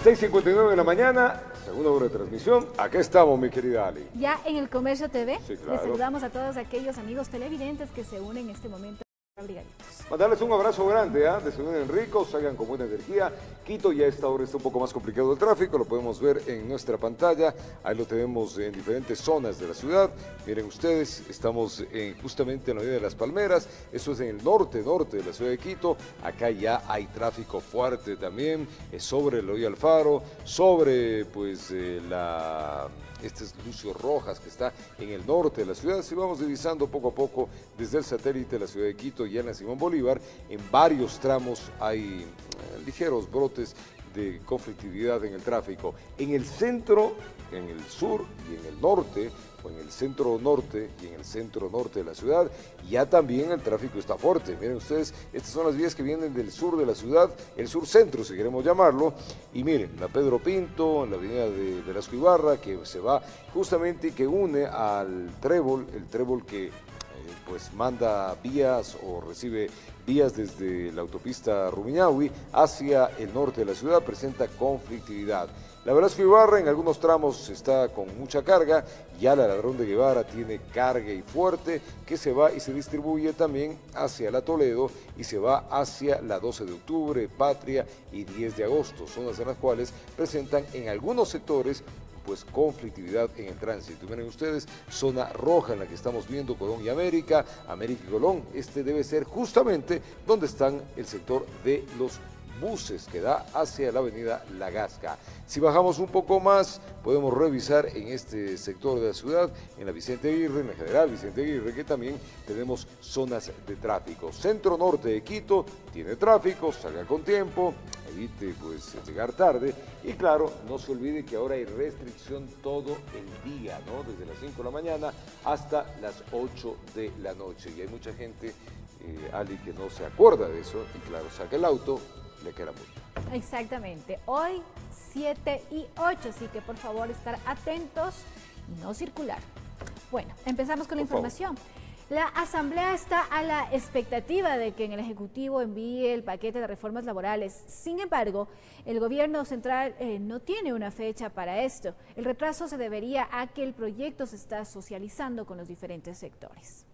6:59 de la mañana, segunda hora de transmisión. Aquí estamos, mi querida Ali. Ya en el Comercio TV, Sí, claro. Les saludamos a todos aquellos amigos televidentes que se unen en este momento. Mandarles un abrazo grande, desayunen ricos, salgan con buena energía. Quito ya a esta hora está un poco más complicado el tráfico, lo podemos ver en nuestra pantalla, ahí lo tenemos en diferentes zonas de la ciudad. Miren ustedes, estamos justamente en la Avenida de las Palmeras, eso es en el norte de la ciudad de Quito. Acá ya hay tráfico fuerte también, sobre el Hoyo Alfaro, sobre pues este es Lucio Rojas, que está en el norte de la ciudad. Si vamos divisando poco a poco desde el satélite de la ciudad de Quito y en la Simón Bolívar, en varios tramos hay ligeros brotes de conflictividad en el tráfico. En el centro, en el sur y en el norte, o en el centro norte y en el centro norte de la ciudad, ya también el tráfico está fuerte. Miren ustedes, estas son las vías que vienen del sur de la ciudad, el sur centro si queremos llamarlo, y miren, la Pedro Pinto, la avenida de Velasco Ibarra, que se va justamente y que une al Trébol, el Trébol que pues manda vías o recibe vías desde la autopista Rumiñahui hacia el norte de la ciudad, presenta conflictividad. La Velasco Ibarra en algunos tramos está con mucha carga, ya la Ladrón de Guevara tiene carga y fuerte que se va y se distribuye también hacia la Toledo y se va hacia la 12 de octubre, Patria y 10 de agosto, zonas en las cuales presentan en algunos sectores pues conflictividad en el tránsito. Miren ustedes, zona roja en la que estamos viendo Colón y América, América y Colón, este debe ser justamente donde están el sector de los buses que da hacia la avenida La Gasca. Si bajamos un poco más, podemos revisar en este sector de la ciudad, en la Vicente Aguirre, en la General Vicente Aguirre, que también tenemos zonas de tráfico. Centro norte de Quito tiene tráfico, salga con tiempo, evite pues llegar tarde y claro, no se olvide que ahora hay restricción todo el día, ¿no? Desde las 5 de la mañana hasta las 8 de la noche y hay mucha gente, Ali, que no se acuerda de eso y claro, saca el auto, le queda multa. Exactamente, hoy 7 y 8, así que por favor estar atentos y no circular. Bueno, empezamos con la información. La Asamblea está a la expectativa de que en el Ejecutivo envíe el paquete de reformas laborales. Sin embargo, el gobierno central no tiene una fecha para esto. El retraso se debería a que el proyecto se está socializando con los diferentes sectores.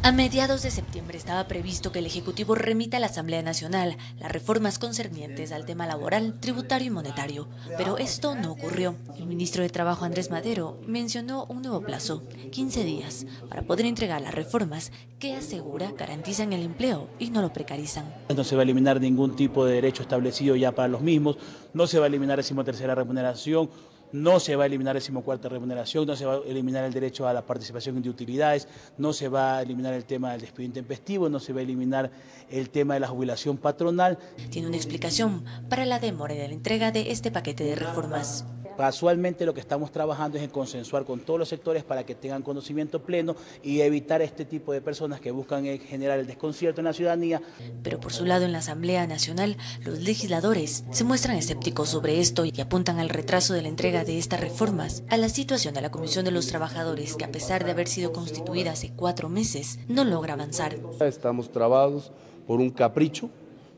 A mediados de septiembre estaba previsto que el Ejecutivo remita a la Asamblea Nacional las reformas concernientes al tema laboral, tributario y monetario, pero esto no ocurrió. El ministro de Trabajo, Andrés Madero, mencionó un nuevo plazo, 15 días, para poder entregar las reformas que asegura garantizan el empleo y no lo precarizan. No se va a eliminar ningún tipo de derecho establecido ya para los mismos, no se va a eliminar el 13ª remuneración, no se va a eliminar el 14ª remuneración, no se va a eliminar el derecho a la participación de utilidades, no se va a eliminar el tema del despido intempestivo, no se va a eliminar el tema de la jubilación patronal. Tiene una explicación para la demora de la entrega de este paquete de reformas. Casualmente lo que estamos trabajando es en consensuar con todos los sectores para que tengan conocimiento pleno y evitar este tipo de personas que buscan generar el desconcierto en la ciudadanía. Pero por su lado en la Asamblea Nacional, los legisladores se muestran escépticos sobre esto y apuntan al retraso de la entrega de estas reformas, a la situación de la Comisión de los Trabajadores que a pesar de haber sido constituida hace 4 meses, no logra avanzar. Estamos trabados por un capricho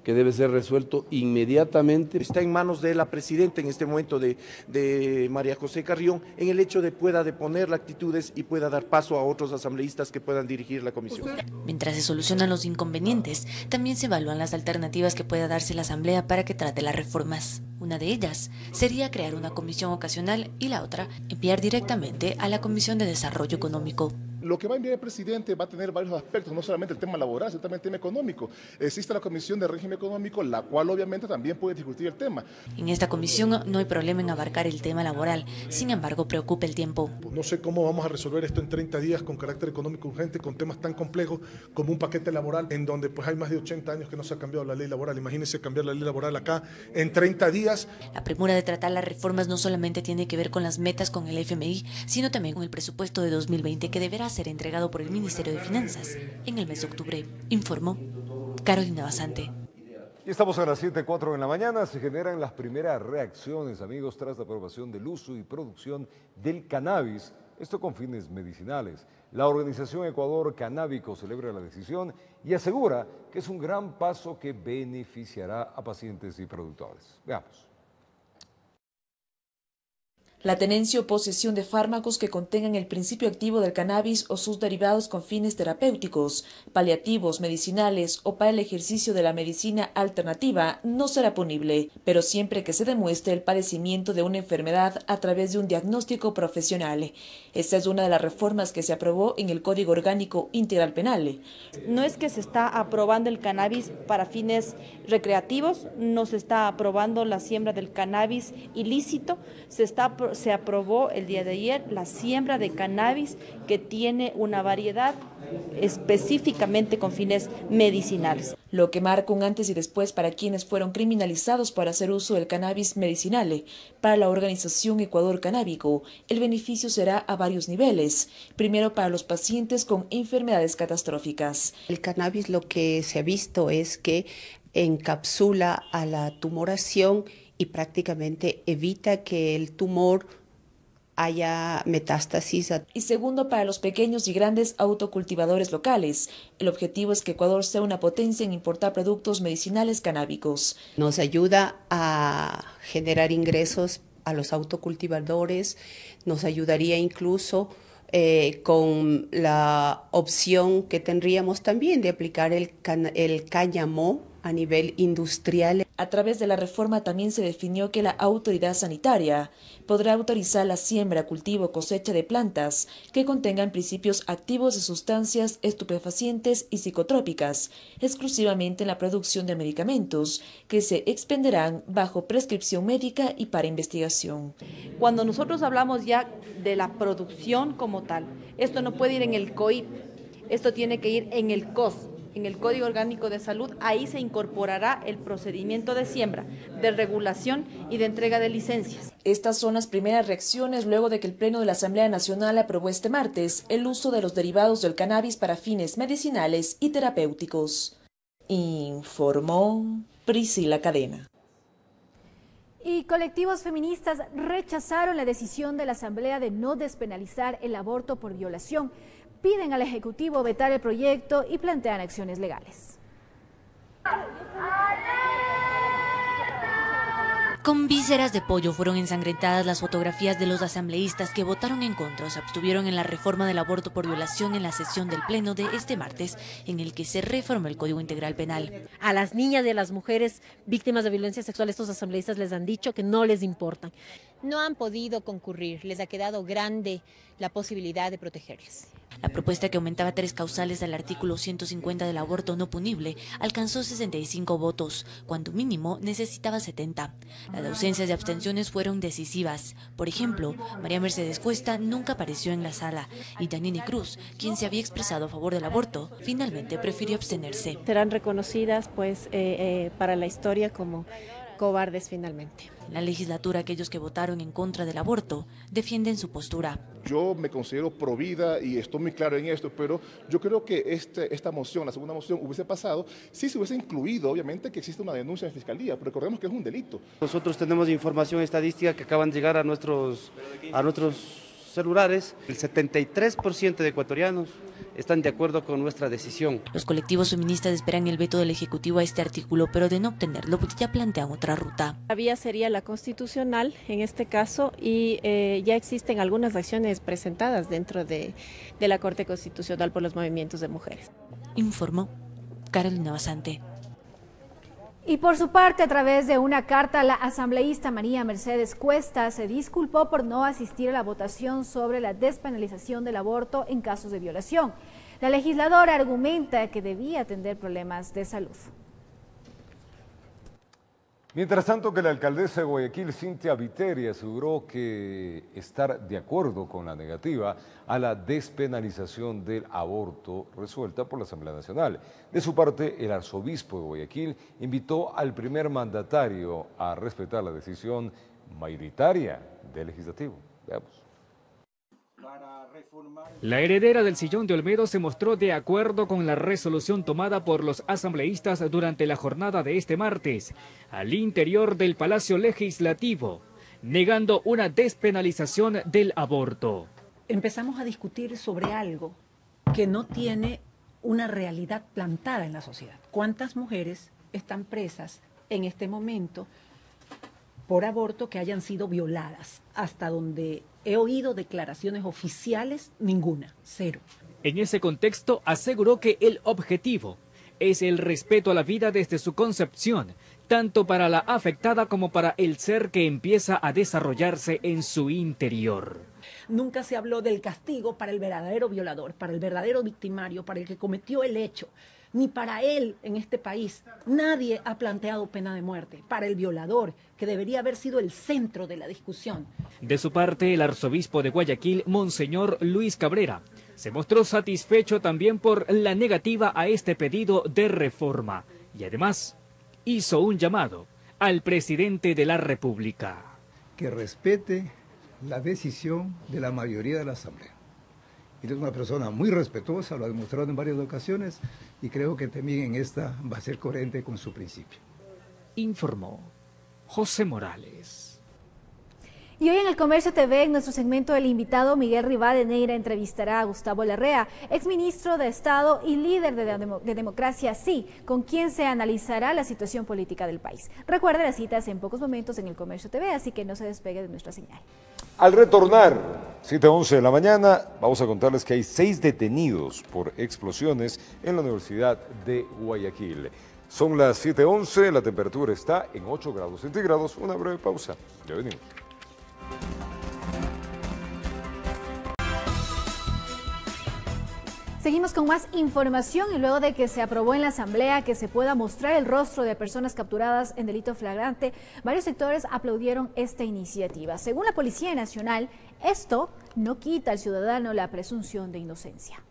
que debe ser resuelto inmediatamente. Está en manos de la presidenta en este momento de María José Carrión, en el hecho de pueda deponer las actitudes y pueda dar paso a otros asambleístas que puedan dirigir la comisión. Mientras se solucionan los inconvenientes, también se evalúan las alternativas que pueda darse la Asamblea para que trate las reformas. Una de ellas sería crear una comisión ocasional y la otra, enviar directamente a la Comisión de Desarrollo Económico. Lo que va a enviar el presidente va a tener varios aspectos, no solamente el tema laboral, sino también el tema económico. Existe la Comisión de Régimen Económico, la cual obviamente también puede discutir el tema. En esta comisión no hay problema en abarcar el tema laboral, sin embargo preocupa el tiempo. No sé cómo vamos a resolver esto en 30 días con carácter económico urgente, con temas tan complejos como un paquete laboral, en donde pues hay más de 80 años que no se ha cambiado la ley laboral. Imagínense cambiar la ley laboral acá en 30 días. La premura de tratar las reformas no solamente tiene que ver con las metas con el FMI, sino también con el presupuesto de 2020 que deberá ser entregado por el Ministerio de Finanzas en el mes de octubre, informó Carolina Basante. Y estamos a las 7:04 de la mañana, se generan las primeras reacciones, amigos, tras la aprobación del uso y producción del cannabis, esto con fines medicinales. La organización Ecuador Canábico celebra la decisión y asegura que es un gran paso que beneficiará a pacientes y productores. Veamos. La tenencia o posesión de fármacos que contengan el principio activo del cannabis o sus derivados con fines terapéuticos, paliativos, medicinales o para el ejercicio de la medicina alternativa no será punible, pero siempre que se demuestre el padecimiento de una enfermedad a través de un diagnóstico profesional. Esta es una de las reformas que se aprobó en el Código Orgánico Integral Penal. No es que se está aprobando el cannabis para fines recreativos, no se está aprobando la siembra del cannabis ilícito, se aprobó el día de ayer la siembra de cannabis que tiene una variedad específicamente con fines medicinales. Lo que marca un antes y después para quienes fueron criminalizados por hacer uso del cannabis medicinal. Para la organización Ecuador Canábico, el beneficio será a varios niveles. Primero, para los pacientes con enfermedades catastróficas. El cannabis lo que se ha visto es que encapsula a la tumoración y prácticamente evita que el tumor haya metástasis. Y segundo, para los pequeños y grandes autocultivadores locales. El objetivo es que Ecuador sea una potencia en importar productos medicinales canábicos. Nos ayuda a generar ingresos a los autocultivadores, nos ayudaría incluso con la opción que tendríamos también de aplicar el cáñamo a nivel industrial. A través de la reforma también se definió que la autoridad sanitaria podrá autorizar la siembra, cultivo, cosecha de plantas que contengan principios activos de sustancias estupefacientes y psicotrópicas, exclusivamente en la producción de medicamentos que se expenderán bajo prescripción médica y para investigación. Cuando nosotros hablamos ya de la producción como tal, esto no puede ir en el COIP, esto tiene que ir en el COS. En el Código Orgánico de Salud, ahí se incorporará el procedimiento de siembra, de regulación y de entrega de licencias. Estas son las primeras reacciones luego de que el Pleno de la Asamblea Nacional aprobó este martes el uso de los derivados del cannabis para fines medicinales y terapéuticos. Informó Priscila Cadena. Y colectivos feministas rechazaron la decisión de la Asamblea de no despenalizar el aborto por violación. Piden al Ejecutivo vetar el proyecto y plantean acciones legales. Con vísceras de pollo fueron ensangrentadas las fotografías de los asambleístas que votaron en contra o se abstuvieron en la reforma del aborto por violación en la sesión del Pleno de este martes, en el que se reformó el Código Integral Penal. A las niñas y a las mujeres víctimas de violencia sexual, estos asambleístas les han dicho que no les importan. No han podido concurrir, les ha quedado grande la posibilidad de protegerles. La propuesta, que aumentaba 3 causales al artículo 150 del aborto no punible, alcanzó 65 votos, cuando mínimo necesitaba 70. Las ausencias y abstenciones fueron decisivas. Por ejemplo, María Mercedes Cuesta nunca apareció en la sala y Danini Cruz, quien se había expresado a favor del aborto, finalmente prefirió abstenerse. Serán reconocidas para la historia como cobardes finalmente. En la legislatura, aquellos que votaron en contra del aborto defienden su postura. Yo me considero pro vida y estoy muy claro en esto, pero yo creo que esta moción, la segunda moción, hubiese pasado si se hubiese incluido, obviamente, que existe una denuncia en Fiscalía, pero recordemos que es un delito. Nosotros tenemos información estadística que acaban de llegar a nuestros celulares. El 73% de ecuatorianos están de acuerdo con nuestra decisión. Los colectivos feministas esperan el veto del Ejecutivo a este artículo, pero de no obtenerlo, ya plantean otra ruta. La vía sería la constitucional en este caso y ya existen algunas acciones presentadas dentro de la Corte Constitucional por los movimientos de mujeres. Informó Carolina Basante. Y por su parte, a través de una carta, la asambleísta María Mercedes Cuesta se disculpó por no asistir a la votación sobre la despenalización del aborto en casos de violación. La legisladora argumenta que debía atender problemas de salud. Mientras tanto, que la alcaldesa de Guayaquil, Cintia Viteri, aseguró que estar de acuerdo con la negativa a la despenalización del aborto resuelta por la Asamblea Nacional. De su parte, el arzobispo de Guayaquil invitó al primer mandatario a respetar la decisión mayoritaria del Legislativo. Veamos. La heredera del sillón de Olmedo se mostró de acuerdo con la resolución tomada por los asambleístas durante la jornada de este martes al interior del Palacio Legislativo, negando una despenalización del aborto. Empezamos a discutir sobre algo que no tiene una realidad plantada en la sociedad. ¿Cuántas mujeres están presas en este momento por aborto que hayan sido violadas. Hasta donde he oído declaraciones oficiales, ninguna, cero. En ese contexto, aseguró que el objetivo es el respeto a la vida desde su concepción, tanto para la afectada como para el ser que empieza a desarrollarse en su interior. Nunca se habló del castigo para el verdadero violador, para el verdadero victimario, para el que cometió el hecho. Ni para él en este país. Nadie ha planteado pena de muerte. Para el violador, que debería haber sido el centro de la discusión. De su parte, el arzobispo de Guayaquil, Monseñor Luis Cabrera, se mostró satisfecho también por la negativa a este pedido de reforma. Y además, hizo un llamado al presidente de la República. Que respete la decisión de la mayoría de la Asamblea. Él es una persona muy respetuosa, lo ha demostrado en varias ocasiones y creo que también en esta va a ser coherente con su principio. Informó José Morales. Y hoy en El Comercio TV, en nuestro segmento El Invitado, Miguel Rivadeneira entrevistará a Gustavo Larrea, exministro de Estado y líder de Democracia Sí, con quien se analizará la situación política del país. Recuerde las citas en pocos momentos en El Comercio TV, así que no se despegue de nuestra señal. Al retornar, 7 a 11 de la mañana, vamos a contarles que hay 6 detenidos por explosiones en la Universidad de Guayaquil. Son las 7:11, la temperatura está en 8 grados centígrados. Una breve pausa, ya venimos. Seguimos con más información y luego de que se aprobó en la Asamblea que se pueda mostrar el rostro de personas capturadas en delito flagrante, varios sectores aplaudieron esta iniciativa. Según la Policía Nacional, esto no quita al ciudadano la presunción de inocencia.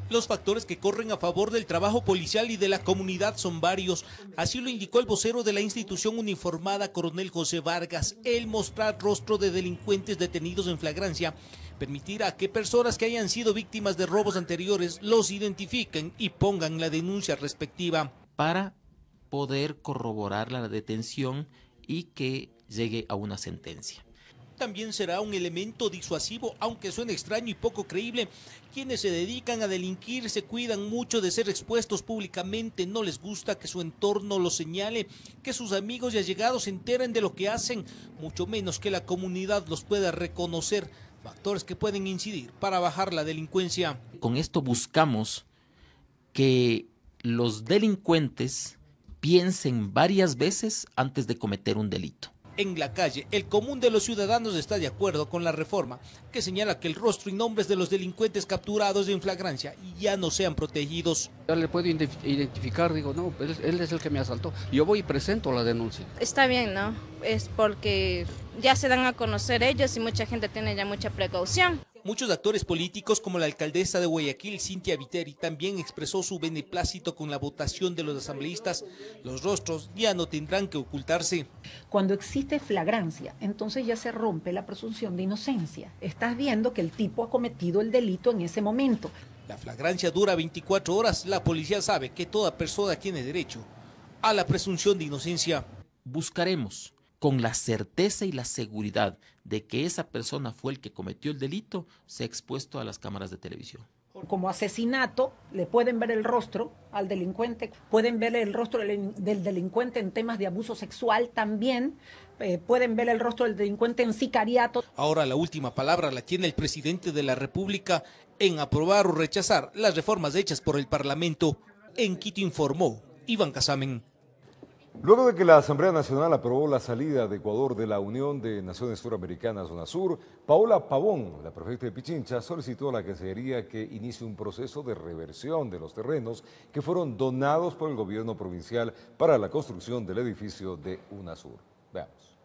Los factores que corren a favor del trabajo policial y de la comunidad son varios. Así lo indicó el vocero de la institución uniformada, coronel José Vargas. El mostrar rostro de delincuentes detenidos en flagrancia permitirá que personas que hayan sido víctimas de robos anteriores los identifiquen y pongan la denuncia respectiva. Para poder corroborar la detención y que llegue a una sentencia. También será un elemento disuasivo, aunque suene extraño y poco creíble. Quienes se dedican a delinquir se cuidan mucho de ser expuestos públicamente, no les gusta que su entorno los señale, que sus amigos y allegados se enteren de lo que hacen, mucho menos que la comunidad los pueda reconocer, factores que pueden incidir para bajar la delincuencia. Con esto buscamos que los delincuentes piensen varias veces antes de cometer un delito. En la calle, el común de los ciudadanos está de acuerdo con la reforma, que señala que el rostro y nombres de los delincuentes capturados en flagrancia ya no sean protegidos. Ya le puedo identificar, digo, no, él es el que me asaltó. Yo voy y presento la denuncia. Está bien, ¿no? Es porque ya se dan a conocer ellos y mucha gente tiene ya mucha precaución. Muchos actores políticos, como la alcaldesa de Guayaquil, Cintia Viteri, también expresó su beneplácito con la votación de los asambleístas. Los rostros ya no tendrán que ocultarse. Cuando existe flagrancia, entonces ya se rompe la presunción de inocencia. Estás viendo que el tipo ha cometido el delito en ese momento. La flagrancia dura 24 horas. La policía sabe que toda persona tiene derecho a la presunción de inocencia. Buscaremos con la certeza y la seguridad de que esa persona fue el que cometió el delito, sea expuesto a las cámaras de televisión. Como asesinato, le pueden ver el rostro al delincuente, pueden ver el rostro del delincuente en temas de abuso sexual también, pueden ver el rostro del delincuente en sicariato. Ahora la última palabra la tiene el presidente de la República en aprobar o rechazar las reformas hechas por el Parlamento. En Quito informó Iván Casamen. Luego de que la Asamblea Nacional aprobó la salida de Ecuador de la Unión de Naciones Suramericanas, UNASUR, Paola Pavón, la prefecta de Pichincha, solicitó a la Cancillería que inicie un proceso de reversión de los terrenos que fueron donados por el gobierno provincial para la construcción del edificio de UNASUR. Veamos.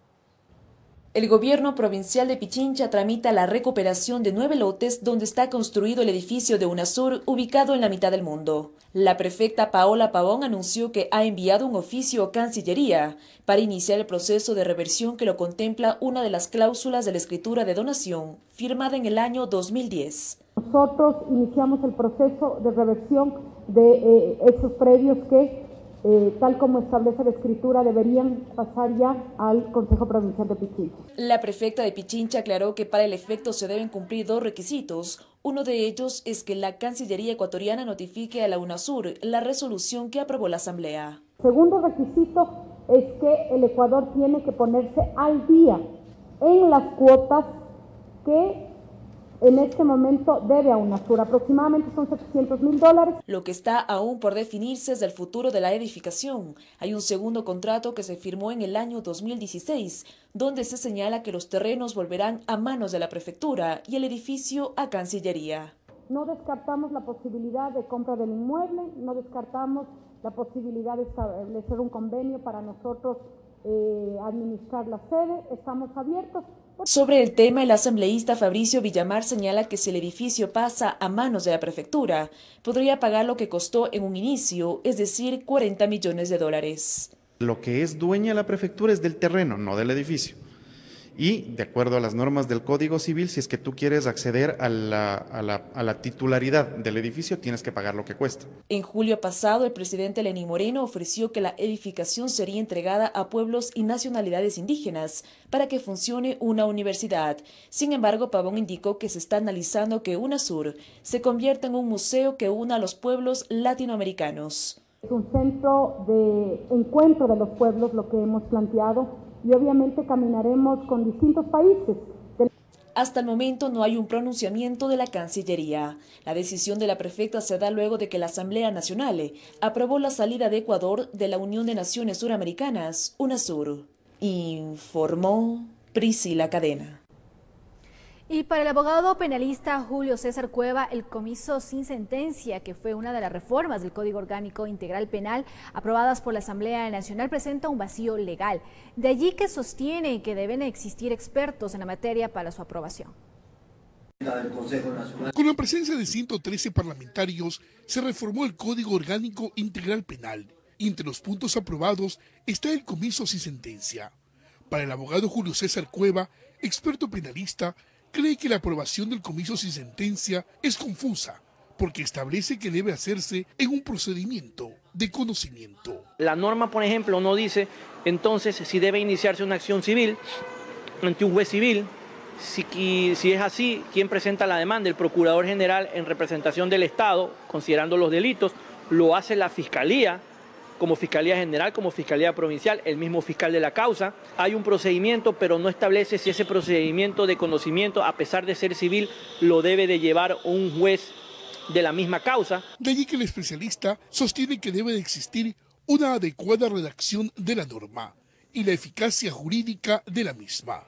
El gobierno provincial de Pichincha tramita la recuperación de 9 lotes donde está construido el edificio de UNASUR ubicado en la mitad del mundo. La prefecta Paola Pavón anunció que ha enviado un oficio a Cancillería para iniciar el proceso de reversión que lo contempla una de las cláusulas de la escritura de donación firmada en el año 2010. Nosotros iniciamos el proceso de reversión de esos predios que tal como establece la escritura, deberían pasar ya al Consejo Provincial de Pichincha. La prefecta de Pichincha aclaró que para el efecto se deben cumplir 2 requisitos. Uno de ellos es que la Cancillería ecuatoriana notifique a la UNASUR la resolución que aprobó la Asamblea. Segundo requisito es que el Ecuador tiene que ponerse al día en las cuotas que en este momento debe a UNASUR. Aproximadamente son $700.000. Lo que está aún por definirse es el futuro de la edificación. Hay un segundo contrato que se firmó en el año 2016, donde se señala que los terrenos volverán a manos de la prefectura y el edificio a Cancillería. No descartamos la posibilidad de compra del inmueble, no descartamos la posibilidad de establecer un convenio para nosotros administrar la sede. Estamos abiertos. Sobre el tema, el asambleísta Fabricio Villamar señala que si el edificio pasa a manos de la prefectura, podría pagar lo que costó en un inicio, es decir, $40 millones. Lo que es dueña la prefectura es del terreno, no del edificio. Y de acuerdo a las normas del Código Civil, si es que tú quieres acceder a la titularidad del edificio, tienes que pagar lo que cuesta. En julio pasado, el presidente Lenín Moreno ofreció que la edificación sería entregada a pueblos y nacionalidades indígenas para que funcione una universidad. Sin embargo, Pavón indicó que se está analizando que UNASUR se convierta en un museo que una a los pueblos latinoamericanos. Es un centro de encuentro de los pueblos, lo que hemos planteado, y obviamente caminaremos con distintos países. Hasta el momento no hay un pronunciamiento de la Cancillería. La decisión de la prefecta se da luego de que la Asamblea Nacional aprobó la salida de Ecuador de la Unión de Naciones Suramericanas, UNASUR. Informó Priscila Cadena. Y para el abogado penalista Julio César Cueva, el comiso sin sentencia, que fue una de las reformas del Código Orgánico Integral Penal aprobadas por la Asamblea Nacional, presenta un vacío legal. De allí que sostiene que deben existir expertos en la materia para su aprobación. Con la presencia de 113 parlamentarios, se reformó el Código Orgánico Integral Penal. Y entre los puntos aprobados está el comiso sin sentencia. Para el abogado Julio César Cueva, experto penalista, cree que la aprobación del comiso sin sentencia es confusa, porque establece que debe hacerse en un procedimiento de conocimiento. La norma, por ejemplo, no dice entonces si debe iniciarse una acción civil ante un juez civil. Si es así, ¿quién presenta la demanda? El Procurador General en representación del Estado, considerando los delitos, lo hace la Fiscalía, como Fiscalía General, como Fiscalía Provincial, el mismo fiscal de la causa. Hay un procedimiento, pero no establece si ese procedimiento de conocimiento, a pesar de ser civil, lo debe de llevar un juez de la misma causa. De allí que el especialista sostiene que debe de existir una adecuada redacción de la norma y la eficacia jurídica de la misma.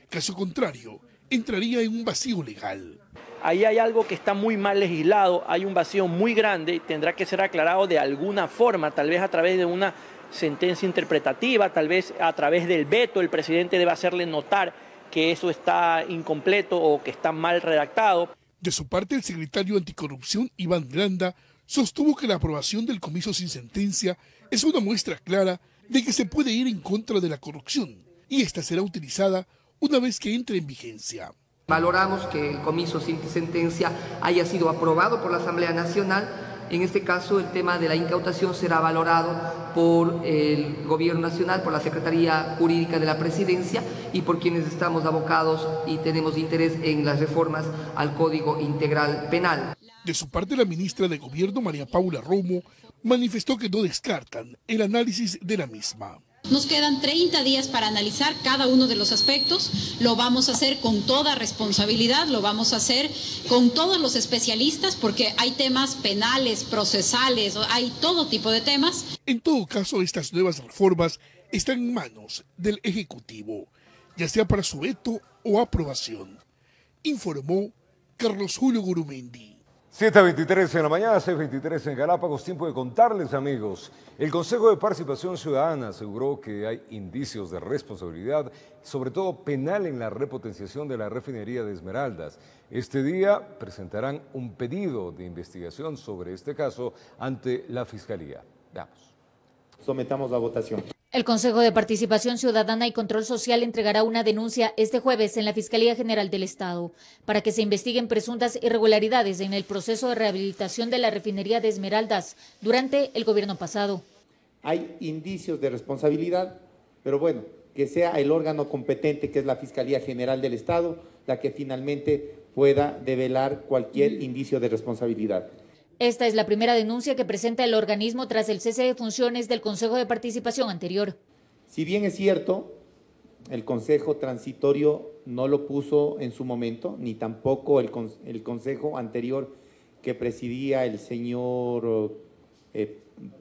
Caso contrario, entraría en un vacío legal. Ahí hay algo que está muy mal legislado, hay un vacío muy grande y tendrá que ser aclarado de alguna forma, tal vez a través de una sentencia interpretativa, tal vez a través del veto. El presidente debe hacerle notar que eso está incompleto o que está mal redactado. De su parte, el secretario anticorrupción, Iván Granda, sostuvo que la aprobación del comiso sin sentencia es una muestra clara de que se puede ir en contra de la corrupción y esta será utilizada una vez que entre en vigencia. Valoramos que el comiso sin sentencia haya sido aprobado por la Asamblea Nacional. En este caso, el tema de la incautación será valorado por el Gobierno Nacional, por la Secretaría Jurídica de la Presidencia y por quienes estamos abocados y tenemos interés en las reformas al Código Integral Penal. De su parte, la ministra de Gobierno, María Paula Romo, manifestó que no descartan el análisis de la misma. Nos quedan 30 días para analizar cada uno de los aspectos. Lo vamos a hacer con toda responsabilidad, lo vamos a hacer con todos los especialistas, porque hay temas penales, procesales, hay todo tipo de temas. En todo caso, estas nuevas reformas están en manos del Ejecutivo, ya sea para su veto o aprobación, informó Carlos Julio Gurumendi. 7:23 en la mañana, 6:23 en Galápagos. Tiempo de contarles, amigos. El Consejo de Participación Ciudadana aseguró que hay indicios de responsabilidad, sobre todo penal, en la repotenciación de la refinería de Esmeraldas. Este día presentarán un pedido de investigación sobre este caso ante la Fiscalía. Veamos. Sometamos a votación. El Consejo de Participación Ciudadana y Control Social entregará una denuncia este jueves en la Fiscalía General del Estado para que se investiguen presuntas irregularidades en el proceso de rehabilitación de la refinería de Esmeraldas durante el gobierno pasado. Hay indicios de responsabilidad, pero bueno, que sea el órgano competente, que es la Fiscalía General del Estado, la que finalmente pueda develar cualquier indicio de responsabilidad. Esta es la primera denuncia que presenta el organismo tras el cese de funciones del Consejo de Participación anterior. Si bien es cierto, el Consejo Transitorio no lo puso en su momento, ni tampoco el Consejo anterior que presidía el señor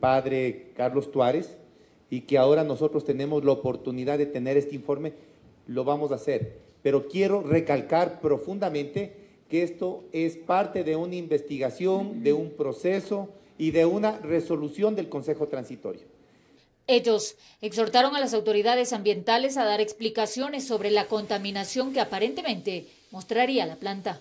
padre Carlos Tuárez, y que ahora nosotros tenemos la oportunidad de tener este informe, lo vamos a hacer. Pero quiero recalcar profundamente que esto es parte de una investigación, de un proceso y de una resolución del Consejo Transitorio. Ellos exhortaron a las autoridades ambientales a dar explicaciones sobre la contaminación que aparentemente mostraría la planta.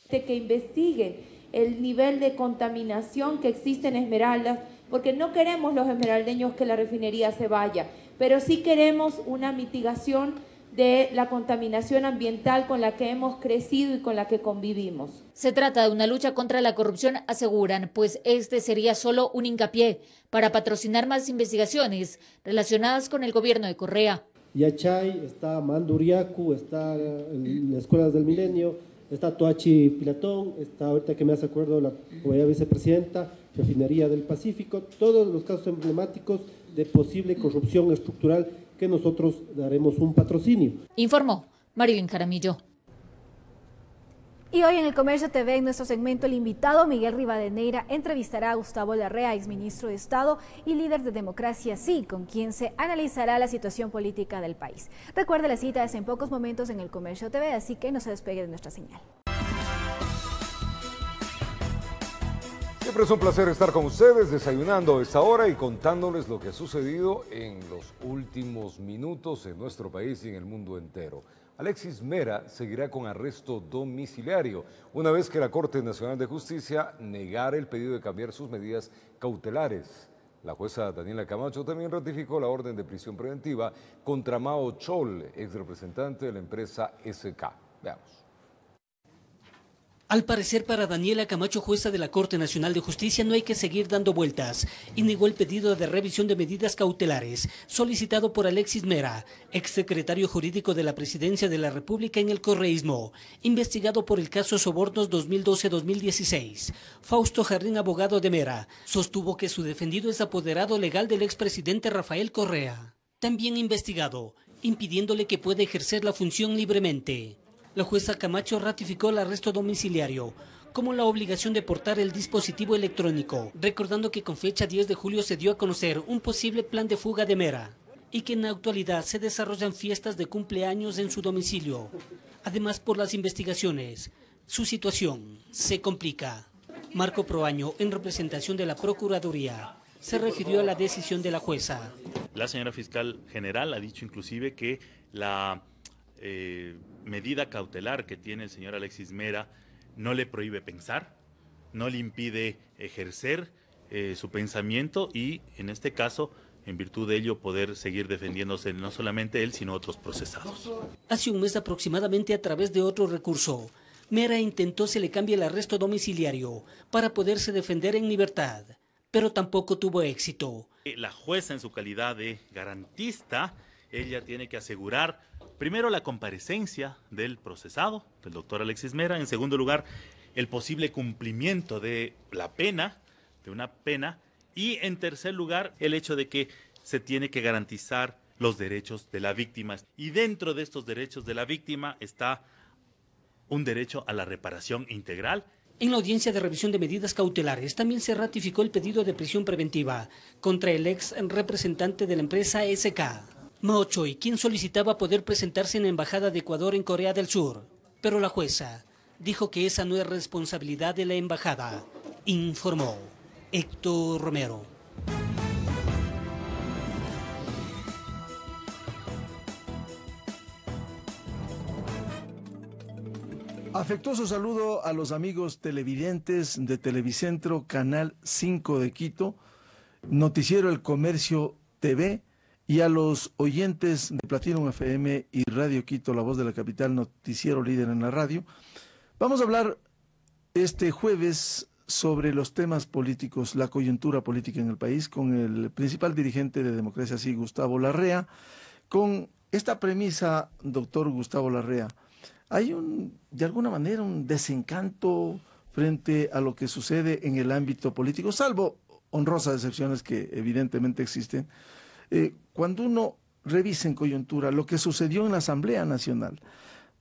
Que investigue el nivel de contaminación que existe en Esmeraldas, porque no queremos los esmeraldeños que la refinería se vaya, pero sí queremos una mitigación de la contaminación ambiental con la que hemos crecido y con la que convivimos. Se trata de una lucha contra la corrupción, aseguran, pues este sería solo un hincapié para patrocinar más investigaciones relacionadas con el gobierno de Correa. Yachay, está Manduriacu, está en las escuelas del milenio, está Toachi Pilatón, está ahorita que me hace acuerdo la vicepresidenta, Refinería del Pacífico, todos los casos emblemáticos de posible corrupción estructural que nosotros daremos un patrocinio. Informó Marilyn Jaramillo. Y hoy en el Comercio TV, en nuestro segmento, el invitado Miguel Rivadeneira entrevistará a Gustavo Larrea, exministro de Estado y líder de Democracia Sí, con quien se analizará la situación política del país. Recuerde, la cita es en pocos momentos en el Comercio TV, así que no se despegue de nuestra señal. Siempre es un placer estar con ustedes, desayunando a esta hora y contándoles lo que ha sucedido en los últimos minutos en nuestro país y en el mundo entero. Alexis Mera seguirá con arresto domiciliario, una vez que la Corte Nacional de Justicia negara el pedido de cambiar sus medidas cautelares. La jueza Daniela Camacho también ratificó la orden de prisión preventiva contra Mao Chol, ex representante de la empresa SK. Veamos. Al parecer, para Daniela Camacho, jueza de la Corte Nacional de Justicia, no hay que seguir dando vueltas, y negó el pedido de revisión de medidas cautelares solicitado por Alexis Mera, exsecretario jurídico de la Presidencia de la República en el correísmo, investigado por el caso Sobornos 2012-2016. Fausto Jarrín, abogado de Mera, sostuvo que su defendido es apoderado legal del expresidente Rafael Correa, también investigado, impidiéndole que pueda ejercer la función libremente. La jueza Camacho ratificó el arresto domiciliario, como la obligación de portar el dispositivo electrónico, recordando que con fecha 10 de julio se dio a conocer un posible plan de fuga de Mera y que en la actualidad se desarrollan fiestas de cumpleaños en su domicilio. Además, por las investigaciones, su situación se complica. Marco Proaño, en representación de la Procuraduría, se refirió a la decisión de la jueza. La señora fiscal general ha dicho inclusive que la medida cautelar que tiene el señor Alexis Mera no le prohíbe pensar, no le impide ejercer su pensamiento y, en este caso, en virtud de ello, poder seguir defendiéndose no solamente él, sino otros procesados. Hace un mes aproximadamente, a través de otro recurso, Mera intentó se le cambie el arresto domiciliario para poderse defender en libertad, pero tampoco tuvo éxito. La jueza, en su calidad de garantista, ella tiene que asegurar primero la comparecencia del procesado, del doctor Alexis Mera. En segundo lugar, el posible cumplimiento de la pena, de una pena. Y en tercer lugar, el hecho de que se tiene que garantizar los derechos de la víctima. Y dentro de estos derechos de la víctima está un derecho a la reparación integral. En la audiencia de revisión de medidas cautelares también se ratificó el pedido de prisión preventiva contra el ex representante de la empresa SK. Mao Choi, quien solicitaba poder presentarse en la Embajada de Ecuador en Corea del Sur. Pero la jueza dijo que esa no es responsabilidad de la embajada, informó Héctor Romero. Afectuoso saludo a los amigos televidentes de Televicentro, Canal 5 de Quito, Noticiero El Comercio TV, y a los oyentes de Platinum FM y Radio Quito, la voz de la capital, noticiero líder en la radio. Vamos a hablar este jueves sobre los temas políticos, la coyuntura política en el país, con el principal dirigente de Democracia Sí, Gustavo Larrea, con esta premisa, doctor Gustavo Larrea. Hay de alguna manera un desencanto frente a lo que sucede en el ámbito político, salvo honrosas excepciones que evidentemente existen. Cuando uno revisen coyuntura lo que sucedió en la Asamblea Nacional.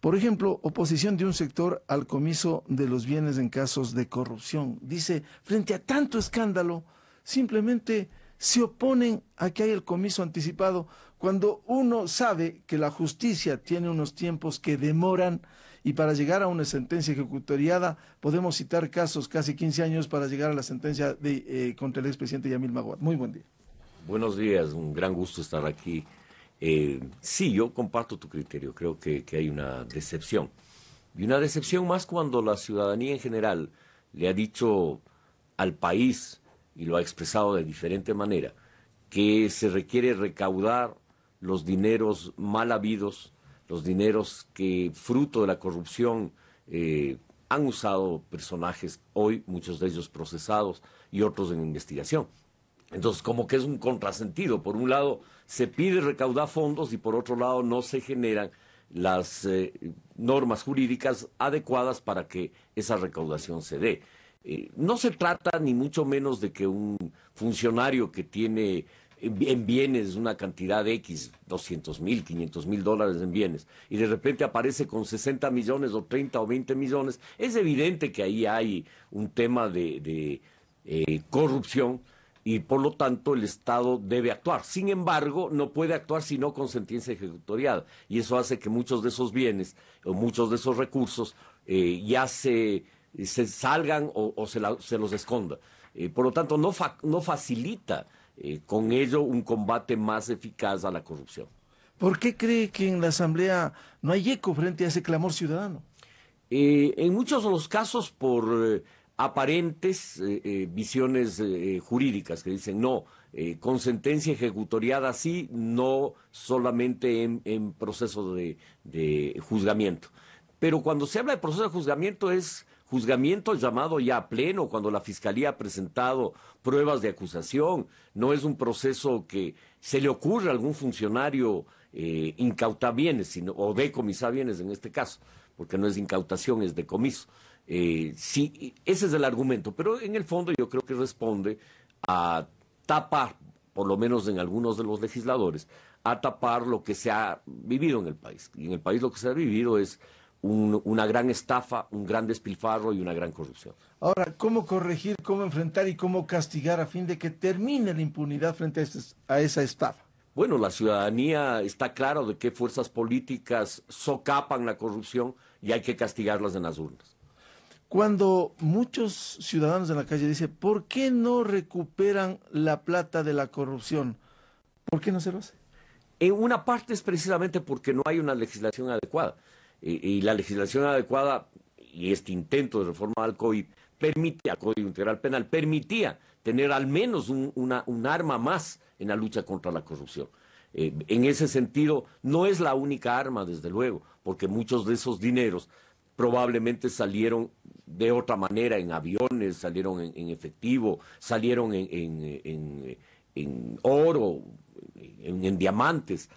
Por ejemplo, oposición de un sector al comiso de los bienes en casos de corrupción. Dice, frente a tanto escándalo, simplemente se oponen a que haya el comiso anticipado, cuando uno sabe que la justicia tiene unos tiempos que demoran, y para llegar a una sentencia ejecutoriada podemos citar casos casi 15 años para llegar a la sentencia contra el expresidente Yamil Maguad. Muy buen día. Buenos días, un gran gusto estar aquí. Sí, yo comparto tu criterio, creo que hay una decepción. Y una decepción más cuando la ciudadanía en general le ha dicho al país, y lo ha expresado de diferente manera, que se requiere recaudar los dineros mal habidos, los dineros que fruto de la corrupción han usado personajes hoy, muchos de ellos procesados y otros en investigación. Entonces, como que es un contrasentido. Por un lado, se pide recaudar fondos y por otro lado no se generan las normas jurídicas adecuadas para que esa recaudación se dé. No se trata ni mucho menos de que un funcionario que tiene en bienes una cantidad de X, 200.000, 500.000 dólares en bienes, y de repente aparece con 60 millones o 30 o 20 millones, es evidente que ahí hay un tema de corrupción, y por lo tanto el Estado debe actuar. Sin embargo, no puede actuar sino con sentencia ejecutoriada, y eso hace que muchos de esos bienes o muchos de esos recursos ya se salgan o se los esconda. Por lo tanto, no facilita con ello un combate más eficaz a la corrupción. ¿Por qué cree que en la Asamblea no hay eco frente a ese clamor ciudadano? En muchos de los casos por aparentes visiones jurídicas que dicen no, con sentencia ejecutoriada sí, no solamente en proceso de juzgamiento. Pero cuando se habla de proceso de juzgamiento es juzgamiento llamado ya a pleno, cuando la Fiscalía ha presentado pruebas de acusación. No es un proceso que se le ocurre a algún funcionario incautar bienes, o decomisar bienes en este caso, porque no es incautación, es decomiso. Sí, ese es el argumento, pero en el fondo yo creo que responde a tapar, por lo menos en algunos de los legisladores, a tapar lo que se ha vivido en el país. Y en el país lo que se ha vivido es una gran estafa, un gran despilfarro y una gran corrupción. Ahora, ¿cómo corregir, cómo enfrentar y cómo castigar a fin de que termine la impunidad frente a esa estafa? Bueno, la ciudadanía está clara de qué fuerzas políticas socapan la corrupción y hay que castigarlas en las urnas. Cuando muchos ciudadanos en la calle dicen, ¿por qué no recuperan la plata de la corrupción? ¿Por qué no se lo hace? En una parte es precisamente porque no hay una legislación adecuada. Y la legislación adecuada y este intento de reforma al Código Integral Penal permitía tener al menos un arma más en la lucha contra la corrupción. En ese sentido, no es la única arma, desde luego, porque muchos de esos dineros probablemente salieron de otra manera, en aviones, salieron en efectivo, salieron en oro, en diamantes.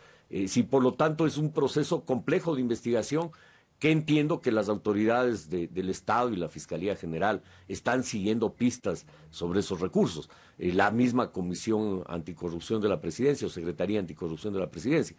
Sí, por lo tanto, es un proceso complejo de investigación que entiendo que las autoridades del Estado y la Fiscalía General están siguiendo pistas sobre esos recursos. La misma Comisión Anticorrupción de la Presidencia o Secretaría Anticorrupción de la Presidencia.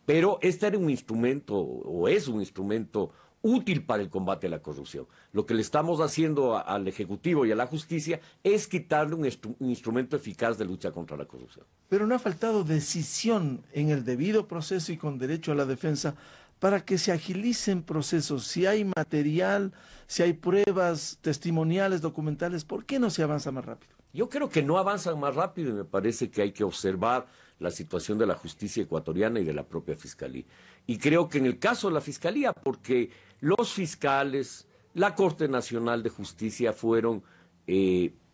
Pero este era un instrumento, o es un instrumento útil para el combate a la corrupción. Lo que le estamos haciendo al Ejecutivo y a la Justicia es quitarle un instrumento eficaz de lucha contra la corrupción. Pero no ha faltado decisión en el debido proceso y con derecho a la defensa para que se agilicen procesos. Si hay material, si hay pruebas testimoniales, documentales, ¿por qué no se avanza más rápido? Yo creo que no avanzan más rápido y me parece que hay que observar la situación de la justicia ecuatoriana y de la propia Fiscalía. Y creo que en el caso de la Fiscalía, porque los fiscales, la Corte Nacional de Justicia fueron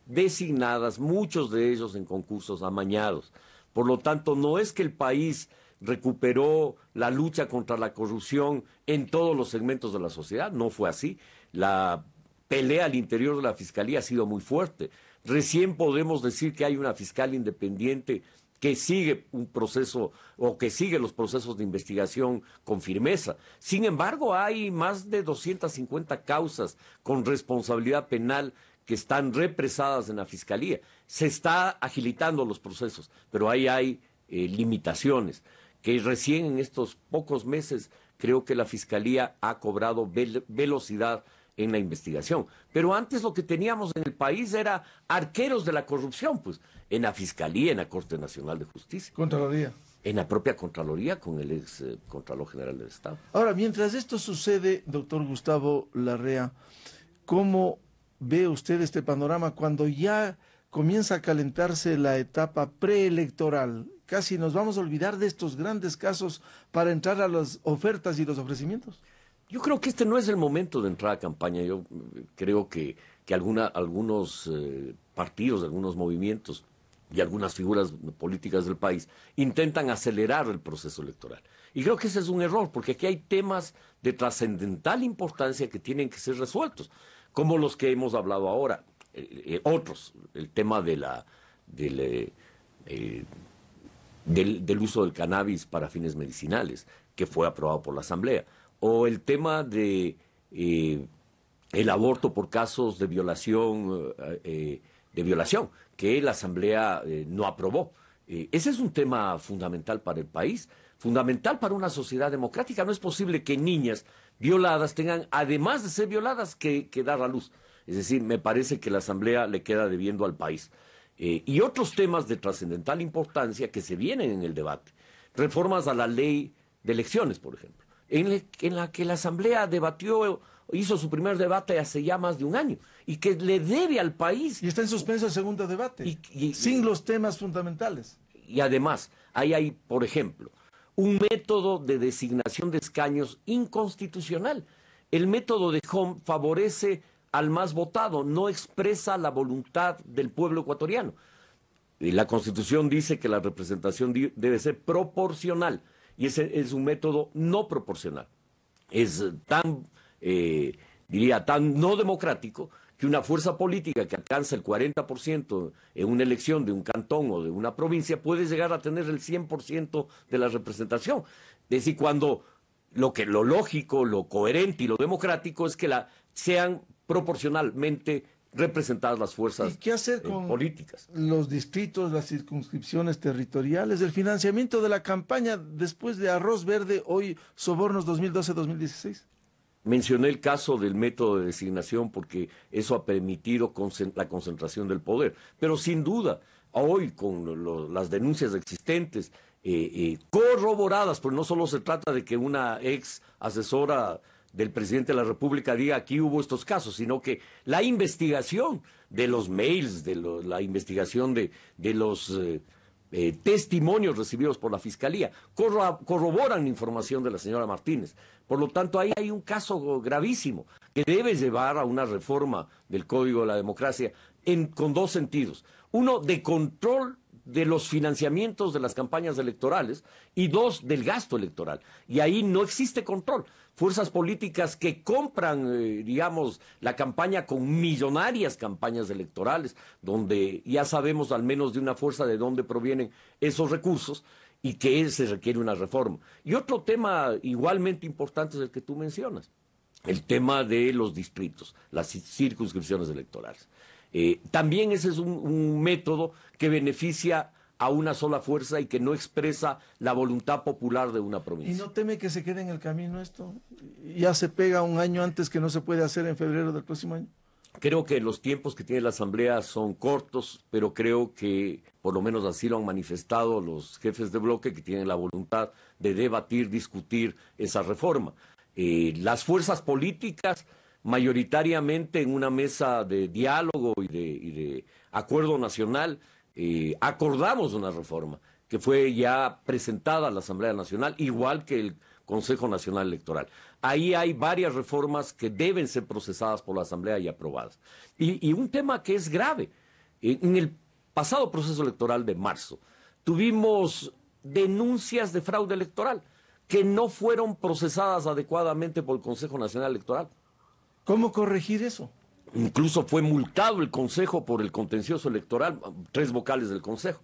designadas, muchos de ellos en concursos amañados. Por lo tanto, no es que el país recuperó la lucha contra la corrupción en todos los segmentos de la sociedad, no fue así. La pelea al interior de la Fiscalía ha sido muy fuerte. Recién podemos decir que hay una fiscal independiente que sigue un proceso o que sigue los procesos de investigación con firmeza. Sin embargo, hay más de 250 causas con responsabilidad penal que están represadas en la Fiscalía. Se está agilitando los procesos, pero ahí hay limitaciones que recién en estos pocos meses creo que la Fiscalía ha cobrado velocidad en la investigación. Pero antes lo que teníamos en el país era arqueros de la corrupción, pues, en la Fiscalía, en la Corte Nacional de Justicia. Contraloría. En la propia Contraloría con el ex Contralor General del Estado. Ahora, mientras esto sucede, doctor Gustavo Larrea, ¿cómo ve usted este panorama cuando ya comienza a calentarse la etapa preelectoral? Casi nos vamos a olvidar de estos grandes casos para entrar a las ofertas y los ofrecimientos. Yo creo que este no es el momento de entrar a campaña. Yo creo que algunos partidos, algunos movimientos y algunas figuras políticas del país intentan acelerar el proceso electoral. Y creo que ese es un error, porque aquí hay temas de trascendental importancia que tienen que ser resueltos, como los que hemos hablado ahora. Otros, el tema del uso del cannabis para fines medicinales, que fue aprobado por la Asamblea, o el tema de el aborto por casos de violación, que la Asamblea no aprobó. Ese es un tema fundamental para el país, fundamental para una sociedad democrática. No es posible que niñas violadas tengan, además de ser violadas, que dar a luz. Es decir, me parece que la Asamblea le queda debiendo al país. Y otros temas de trascendental importancia que se vienen en el debate. Reformas a la ley de elecciones, por ejemplo, en la que la Asamblea hizo su primer debate hace ya más de un año, y que le debe al país. Y está en suspenso el segundo debate, sin los temas fundamentales. Y además, ahí hay, por ejemplo, un método de designación de escaños inconstitucional. El método de Home favorece al más votado, no expresa la voluntad del pueblo ecuatoriano. Y la Constitución dice que la representación debe ser proporcional, y ese es un método no proporcional. Es tan, tan no democrático que una fuerza política que alcanza el 40% en una elección de un cantón o de una provincia puede llegar a tener el 100% de la representación. Es decir, cuando lo lógico, lo coherente y lo democrático es que sean proporcionalmente representadas las fuerzas ¿Y qué hacer con políticas? Los distritos, las circunscripciones territoriales, el financiamiento de la campaña después de Arroz Verde, hoy sobornos 2012-2016. Mencioné el caso del método de designación porque eso ha permitido la concentración del poder. Pero sin duda, hoy con las denuncias existentes, corroboradas, porque no solo se trata de que una ex asesora del presidente de la República diga aquí hubo estos casos, sino que la investigación de los mails, la investigación de los testimonios recibidos por la Fiscalía, corroboran la información de la señora Martínez. Por lo tanto, ahí hay un caso gravísimo que debe llevar a una reforma del Código de la Democracia con dos sentidos. Uno, de control de los financiamientos de las campañas electorales, y dos, del gasto electoral. Y ahí no existe control. Fuerzas políticas que compran, la campaña con millonarias campañas electorales, donde ya sabemos al menos de una fuerza de dónde provienen esos recursos y que se requiere una reforma. Y otro tema igualmente importante es el que tú mencionas, el tema de los distritos, las circunscripciones electorales. También ese es un método que beneficia a una sola fuerza y que no expresa la voluntad popular de una provincia. ¿Y no teme que se quede en el camino esto? ¿Ya se pega un año antes que no se puede hacer en febrero del próximo año? Creo que los tiempos que tiene la Asamblea son cortos, pero creo que por lo menos así lo han manifestado los jefes de bloque, que tienen la voluntad de debatir, discutir esa reforma. Las fuerzas políticas, mayoritariamente en una mesa de diálogo y de acuerdo nacional, acordamos una reforma que fue ya presentada a la Asamblea Nacional, igual que el Consejo Nacional Electoral. Ahí hay varias reformas que deben ser procesadas por la Asamblea y aprobadas. Y un tema que es grave, en el pasado proceso electoral de marzo, tuvimos denuncias de fraude electoral que no fueron procesadas adecuadamente por el Consejo Nacional Electoral. ¿Cómo corregir eso? Incluso fue multado el Consejo por el contencioso electoral, 3 vocales del Consejo.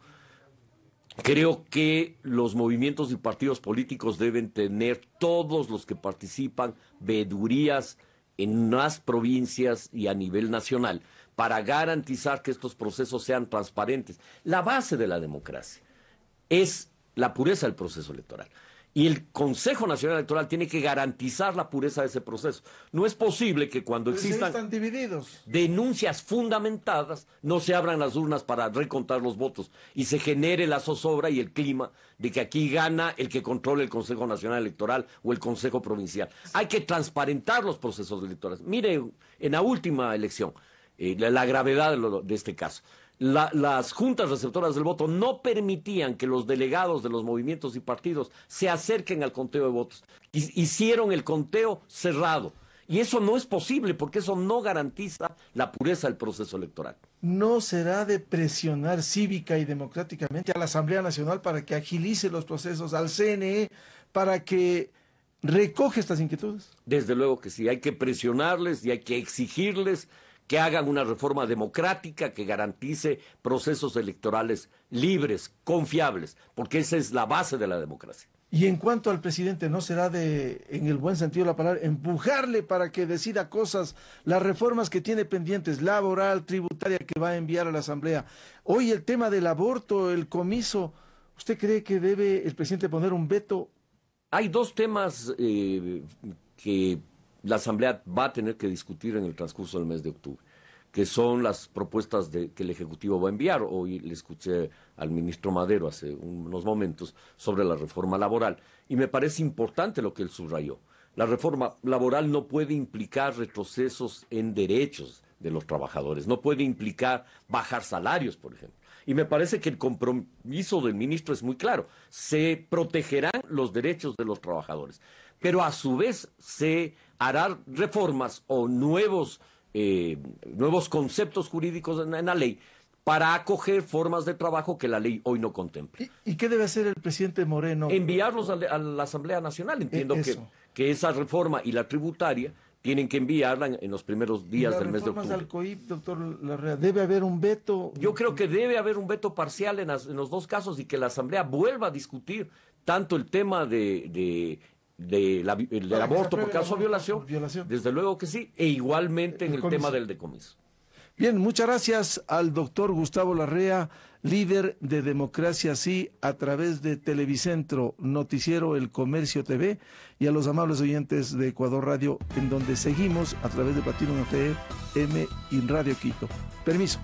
Creo que los movimientos y partidos políticos deben tener, todos los que participan, veedurías en las provincias y a nivel nacional para garantizar que estos procesos sean transparentes. La base de la democracia es la pureza del proceso electoral. Y el Consejo Nacional Electoral tiene que garantizar la pureza de ese proceso. No es posible que cuando existan están divididos. Denuncias fundamentadas no se abran las urnas para recontar los votos y se genere la zozobra y el clima de que aquí gana el que controle el Consejo Nacional Electoral o el Consejo Provincial. Hay que transparentar los procesos electorales. Mire, en la última elección, la gravedad de este caso. Las juntas receptoras del voto no permitían que los delegados de los movimientos y partidos se acerquen al conteo de votos. Hicieron el conteo cerrado. Y eso no es posible porque eso no garantiza la pureza del proceso electoral. ¿No será de presionar cívica y democráticamente a la Asamblea Nacional para que agilice los procesos, al CNE para que recoge estas inquietudes? Desde luego que sí, hay que presionarles y hay que exigirles que hagan una reforma democrática que garantice procesos electorales libres, confiables, porque esa es la base de la democracia. Y en cuanto al presidente, ¿no será de, en el buen sentido de la palabra, empujarle para que decida cosas, las reformas que tiene pendientes, laboral, tributaria, que va a enviar a la Asamblea? Hoy el tema del aborto, el comiso, ¿usted cree que debe el presidente poner un veto? Hay dos temas que la Asamblea va a tener que discutir en el transcurso del mes de octubre, que son las propuestas que el Ejecutivo va a enviar. Hoy le escuché al ministro Madero hace unos momentos sobre la reforma laboral, y me parece importante lo que él subrayó. La reforma laboral no puede implicar retrocesos en derechos de los trabajadores, no puede implicar bajar salarios, por ejemplo. Y me parece que el compromiso del ministro es muy claro. Se protegerán los derechos de los trabajadores, pero a su vez se harán reformas o nuevos conceptos jurídicos en la ley para acoger formas de trabajo que la ley hoy no contempla. ¿Y qué debe hacer el presidente Moreno? Enviarlos a la Asamblea Nacional. Entiendo que esa reforma y la tributaria tienen que enviarla en los primeros días del mes de octubre. Al COIP, doctor Larrea, ¿debe haber un veto? Yo creo que debe haber un veto parcial en los dos casos y que la Asamblea vuelva a discutir tanto el tema del aborto por caso de violación, desde luego que sí, e igualmente en el tema del decomiso. Bien, muchas gracias al doctor Gustavo Larrea, líder de Democracia Sí, a través de Televicentro, Noticiero El Comercio TV, y a los amables oyentes de Ecuador Radio, en donde seguimos a través de Platinum FM y Radio Quito. Permiso.